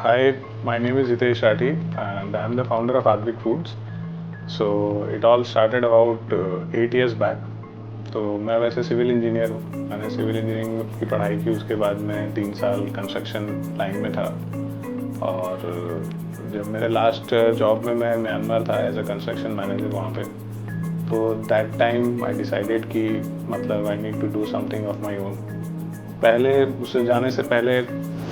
Hi, my name is Hitesh Rathi and I'm the founder of Advik Foods. So it all started about 8 years back. तो मैं वैसे civil engineer हूँ. मैंने civil engineering की पढ़ाई की, उसके बाद मैं 3 साल कंस्ट्रक्शन लाइन में था. और जब मेरे लास्ट जॉब में मैं म्यांमार था एज अ कंस्ट्रक्शन मैनेजर वहाँ पे, तो दैट टाइम आई डिसाइडेड कि मतलब I need to do something of my own. पहले उससे जाने से पहले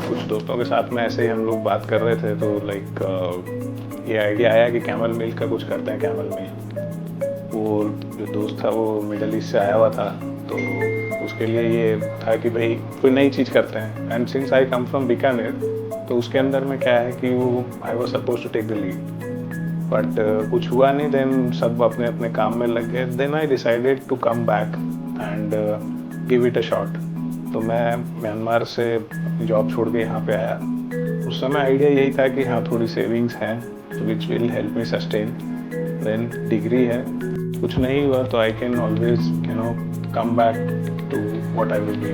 कुछ दोस्तों के साथ में ऐसे ही हम लोग बात कर रहे थे, तो लाइक ये आइडिया आया कि कैमल मिल्क का कुछ करते हैं. कैमल मिल्क, वो जो दोस्त था वो मिडल ईस्ट से आया हुआ था, तो उसके लिए ये था कि भाई कोई नई चीज़ करते हैं. And since I come from Bikaner, तो उसके अंदर में क्या है कि वो I was suppose to take the lead, but कुछ हुआ नहीं. देन सब अपने अपने काम में लग गए. Then I decided to come back and give it a shot. तो मैं म्यांमार से जॉब छोड़ के यहाँ पे आया. उस समय आइडिया यही था कि हाँ थोड़ी सेविंग्स हैं which will help me sustain. Then degree है, कुछ नहीं हुआ तो I can always come back to what I will be.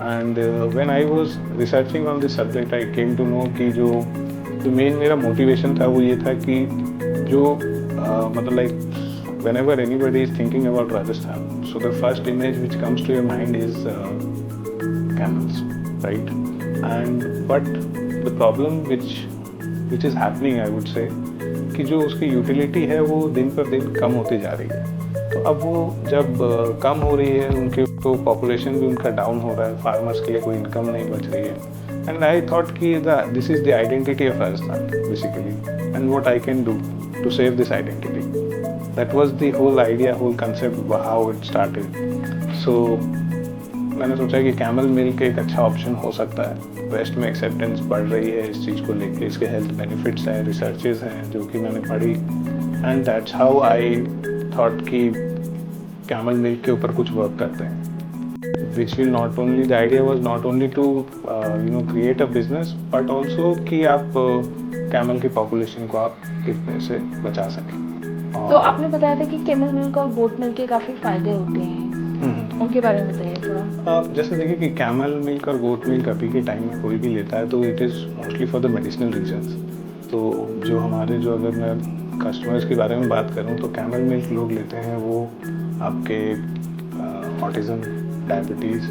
And when I was researching on this subject I came to know कि जो मेन मेरा motivation था वो ये था कि जो मतलब like whenever anybody is thinking about Rajasthan, so the first image which comes to your mind is camels, right? And but the problem which is happening, I would say, कि जो उसकी यूटिलिटी है वो दिन पर दिन कम होती जा रही है. तो अब वो जब कम हो रही है, उनके तो पॉपुलेशन भी उनका डाउन हो रहा है, फार्मर्स के लिए कोई इनकम नहीं बच रही है. एंड आई थॉट कि this is the identity of Rajasthan basically, and what I can do to save this identity. That was the whole idea, whole concept, how it started. So मैंने सोचा कि कैमल मिल्क एक अच्छा option हो सकता है. Waste में एक्सेप्टेंस बढ़ रही है इस चीज़ को लेके, इसके हेल्थ बेनिफिट्स हैं, रिसर्चेज हैं जो कि मैंने पढ़ी. And that's how I thought कि कैमल मिल्क के ऊपर कुछ वर्क करते हैं. Which will not only, the idea was not only to create a business, but also कि आप कैमल की पॉपुलेशन को आप गिरने से बचा सकें. तो आपने बताया था कि कैमल मिल्क और गोट मिल्क के काफ़ी फ़ायदे होते हैं, उनके बारे में बताइए थोड़ा. जैसे देखिए कि कैमल मिल्क और गोट मिल्क अभी के टाइम में कोई भी लेता है तो it is mostly for the medicinal reasons. तो जो हमारे जो अगर मैं कस्टमर्स के बारे में बात करूं तो कैमल मिल्क लोग लेते हैं वो आपके ऑटिज़म, डायबिटीज़,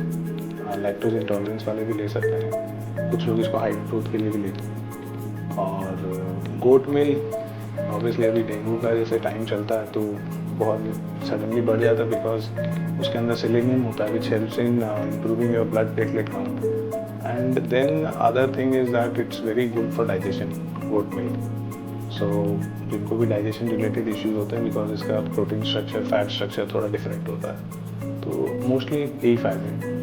लैक्टोज इंटॉलरेंस वाले भी ले सकते हैं. कुछ लोग इसको हाई ग्रोथ के लिए भी लेते हैं. और गोट मिल्क ऑब्वियसली अभी डेंगू का जैसे टाइम चलता है तो बहुत सडनली बढ़ जाता है, बिकॉज उसके अंदर सेलेनियम होता है which helps in improving your blood platelet count. And then other thing is that it's very good for digestion, goat milk. So जिनको भी डाइजेशन रिलेटेड इश्यूज होते हैं, बिकॉज इसका प्रोटीन स्ट्रक्चर, फैट स्ट्रक्चर थोड़ा different होता है, तो mostly यही फ़ायदे हैं.